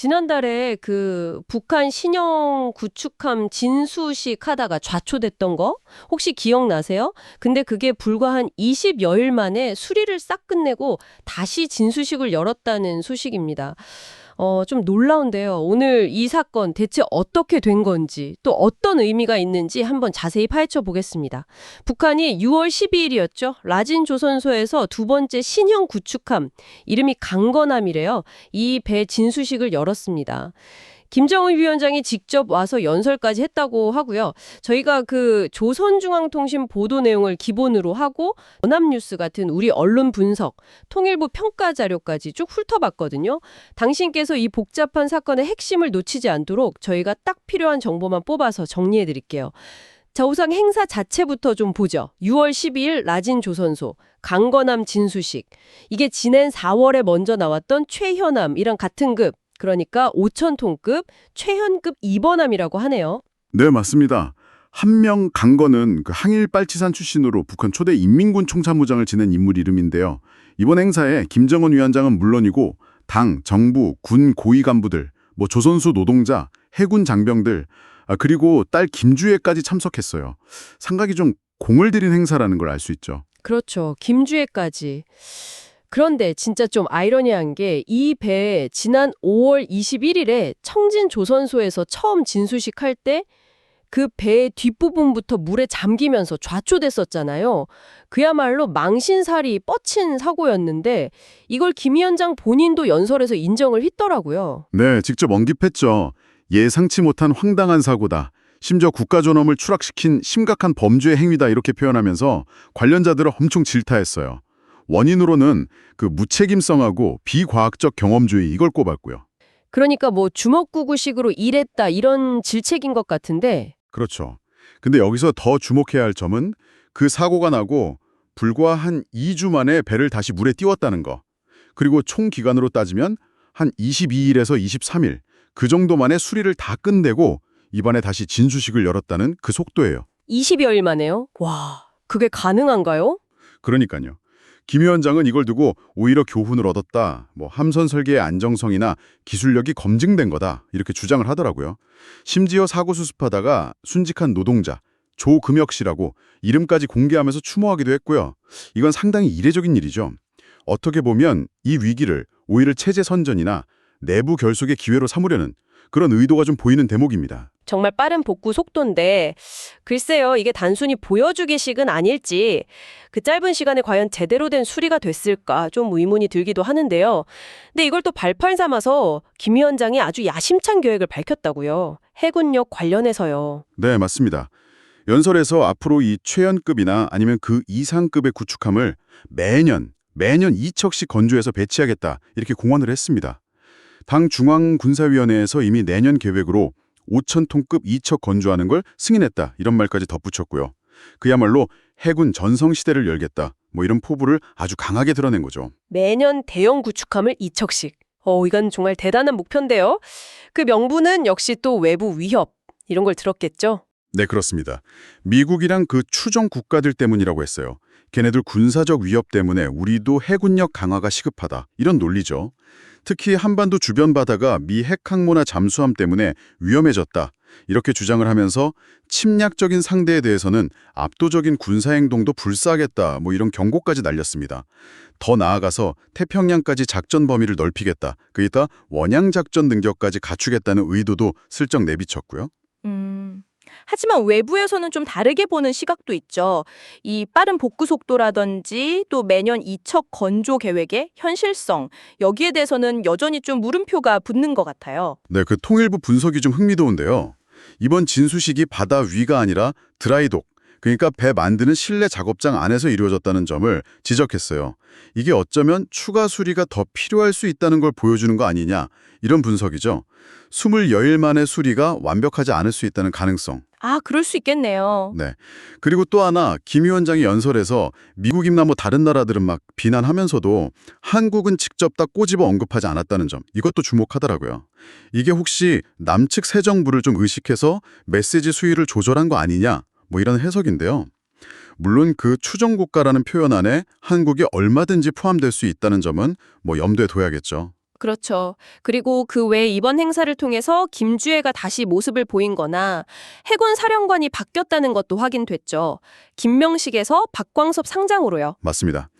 지난달에 그 북한 신형 구축함 진수식 하다가 좌초됐던 거 혹시 기억나세요? 근데 그게 불과 한 20여일 만에 수리를 싹 끝내고 다시 진수식을 열었다는 소식입니다. 좀 놀라운데요. 오늘 이 사건 대체 어떻게 된 건지 또 어떤 의미가 있는지 한번 자세히 파헤쳐 보겠습니다. 북한이 6월 12일이었죠. 라진 조선소에서 두 번째 신형 구축함, 이름이 강건함이래요. 이 배 진수식을 열었습니다. 김정은 위원장이 직접 와서 연설까지 했다고 하고요. 저희가 그 조선중앙통신 보도 내용을 기본으로 하고 연합뉴스 같은 우리 언론 분석, 통일부 평가 자료까지 쭉 훑어봤거든요. 당신께서 이 복잡한 사건의 핵심을 놓치지 않도록 저희가 딱 필요한 정보만 뽑아서 정리해드릴게요. 자, 우선 행사 자체부터 좀 보죠. 6월 12일 라진 조선소, 강건함 진수식. 이게 지난 4월에 먼저 나왔던 최현함이랑 같은 급, 그러니까 5,000톤급 최현급 2번함이라고 하네요. 네, 맞습니다. 한명 강건은 그 항일 빨치산 출신으로 북한 초대 인민군 총참모장을 지낸 인물 이름인데요. 이번 행사에 김정은 위원장은 물론이고 당, 정부, 군 고위 간부들, 조선소 노동자, 해군 장병들, 그리고 딸 김주애까지 참석했어요. 상당히 좀 공을 들인 행사라는 걸 알 수 있죠. 그렇죠. 김주애까지. 그런데 진짜 좀 아이러니한 게 이 배 지난 5월 21일에 청진 조선소에서 처음 진수식할 때 그 배의 뒷부분부터 물에 잠기면서 좌초됐었잖아요. 그야말로 망신살이 뻗친 사고였는데 이걸 김 위원장 본인도 연설에서 인정을 했더라고요. 네, 직접 언급했죠. 예상치 못한 황당한 사고다. 심지어 국가존엄을 추락시킨 심각한 범죄 행위다 이렇게 표현하면서 관련자들을 엄청 질타했어요. 원인으로는 그 무책임성하고 비과학적 경험주의 이걸 꼽았고요. 그러니까 주먹구구식으로 일했다 이런 질책인 것 같은데 그렇죠. 근데 여기서 더 주목해야 할 점은 그 사고가 나고 불과 한 2주 만에 배를 다시 물에 띄웠다는 거. 그리고 총 기간으로 따지면 한 22일에서 23일 그 정도 만에 수리를 다 끝내고 이번에 다시 진수식을 열었다는 그 속도예요. 20여일 만에요? 와, 그게 가능한가요? 그러니까요. 김 위원장은 이걸 두고 오히려 교훈을 얻었다. 함선 설계의 안정성이나 기술력이 검증된 거다. 이렇게 주장을 하더라고요. 심지어 사고 수습하다가 순직한 노동자 조금혁 씨라고 이름까지 공개하면서 추모하기도 했고요. 이건 상당히 이례적인 일이죠. 어떻게 보면 이 위기를 오히려 체제 선전이나 내부 결속의 기회로 삼으려는 그런 의도가 좀 보이는 대목입니다. 정말 빠른 복구 속도인데 글쎄요, 이게 단순히 보여주기식은 아닐지 그 짧은 시간에 과연 제대로 된 수리가 됐을까 좀 의문이 들기도 하는데요. 근데 이걸 또 발판 삼아서 김 위원장이 아주 야심찬 계획을 밝혔다고요. 해군력 관련해서요. 네, 맞습니다. 연설에서 앞으로 이 최연급이나 아니면 그 이상급의 구축함을 매년 2척씩 건조해서 배치하겠다 이렇게 공언을 했습니다. 당 중앙군사위원회에서 이미 내년 계획으로 5,000톤급 2척 건조하는 걸 승인했다 이런 말까지 덧붙였고요. 그야말로 해군 전성시대를 열겠다 이런 포부를 아주 강하게 드러낸 거죠. 매년 대형 구축함을 2척씩. 이건 정말 대단한 목표인데요. 그 명분은 역시 또 외부 위협 이런 걸 들었겠죠. 네, 그렇습니다. 미국이랑 그 추종 국가들 때문이라고 했어요. 걔네들 군사적 위협 때문에 우리도 해군력 강화가 시급하다 이런 논리죠. 특히 한반도 주변 바다가 미 핵항모나 잠수함 때문에 위험해졌다. 이렇게 주장을 하면서 침략적인 상대에 대해서는 압도적인 군사행동도 불사하겠다. 이런 경고까지 날렸습니다. 더 나아가서 태평양까지 작전 범위를 넓히겠다. 그러니까 원양작전 능력까지 갖추겠다는 의도도 슬쩍 내비쳤고요. 하지만 외부에서는 좀 다르게 보는 시각도 있죠. 이 빠른 복구 속도라든지 또 매년 2척 건조 계획의 현실성, 여기에 대해서는 여전히 좀 물음표가 붙는 것 같아요. 네, 그 통일부 분석이 좀 흥미로운데요. 이번 진수식이 바다 위가 아니라 드라이독, 그러니까 배 만드는 실내 작업장 안에서 이루어졌다는 점을 지적했어요. 이게 어쩌면 추가 수리가 더 필요할 수 있다는 걸 보여주는 거 아니냐, 이런 분석이죠. 20여일 만의 수리가 완벽하지 않을 수 있다는 가능성. 그럴 수 있겠네요. 네. 그리고 또 하나 김 위원장이 연설에서 미국이나 다른 나라들은 막 비난하면서도 한국은 직접 다 꼬집어 언급하지 않았다는 점. 이것도 주목하더라고요. 이게 혹시 남측 새 정부를 좀 의식해서 메시지 수위를 조절한 거 아니냐? 이런 해석인데요. 물론 그 추정국가라는 표현 안에 한국이 얼마든지 포함될 수 있다는 점은 염두에 둬야겠죠. 그렇죠. 그리고 그 외에 이번 행사를 통해서 김주애가 다시 모습을 보인 거나 해군 사령관이 바뀌었다는 것도 확인됐죠. 김명식에서 박광섭 상장으로요. 맞습니다.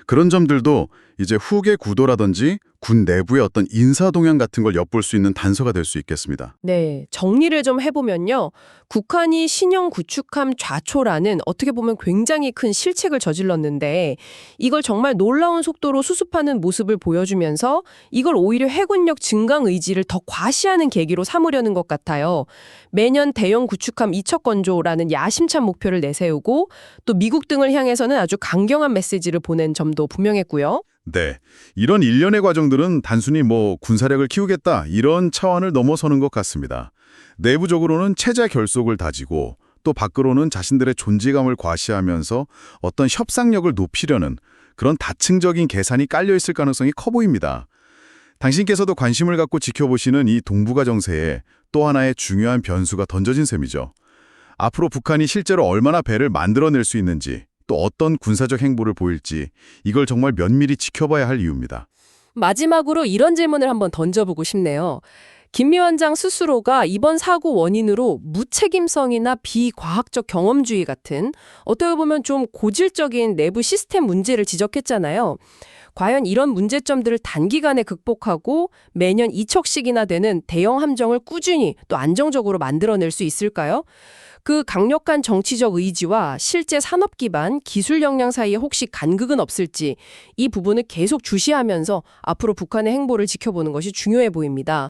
그런 점들도 이제 후계 구도라든지 군 내부의 어떤 인사 동향 같은 걸 엿볼 수 있는 단서가 될 수 있겠습니다. 네, 정리를 좀 해보면요. 국한이 신형 구축함 좌초라는 어떻게 보면 굉장히 큰 실책을 저질렀는데 이걸 정말 놀라운 속도로 수습하는 모습을 보여주면서 이걸 오히려 해군력 증강 의지를 더 과시하는 계기로 삼으려는 것 같아요. 매년 대형 구축함 2척 건조라는 야심찬 목표를 내세우고 또 미국 등을 향해서는 아주 강경한 메시지를 보낸 점도 분명했고요. 네, 이런 일련의 과정들은 단순히 군사력을 키우겠다 이런 차원을 넘어서는 것 같습니다. 내부적으로는 체제 결속을 다지고 또 밖으로는 자신들의 존재감을 과시하면서 어떤 협상력을 높이려는 그런 다층적인 계산이 깔려 있을 가능성이 커 보입니다. 당신께서도 관심을 갖고 지켜보시는 이 동북아 정세에 또 하나의 중요한 변수가 던져진 셈이죠. 앞으로 북한이 실제로 얼마나 배를 만들어낼 수 있는지 또 어떤 군사적 행보를 보일지 이걸 정말 면밀히 지켜봐야 할 이유입니다. 마지막으로 이런 질문을 한번 던져보고 싶네요. 김 위원장 스스로가 이번 사고 원인으로 무책임성이나 비과학적 경험주의 같은 어떻게 보면 좀 고질적인 내부 시스템 문제를 지적했잖아요. 과연 이런 문제점들을 단기간에 극복하고 매년 2척씩이나 되는 대형 함정을 꾸준히 또 안정적으로 만들어낼 수 있을까요? 그 강력한 정치적 의지와 실제 산업 기반, 기술 역량 사이에 혹시 간극은 없을지 이 부분을 계속 주시하면서 앞으로 북한의 행보를 지켜보는 것이 중요해 보입니다.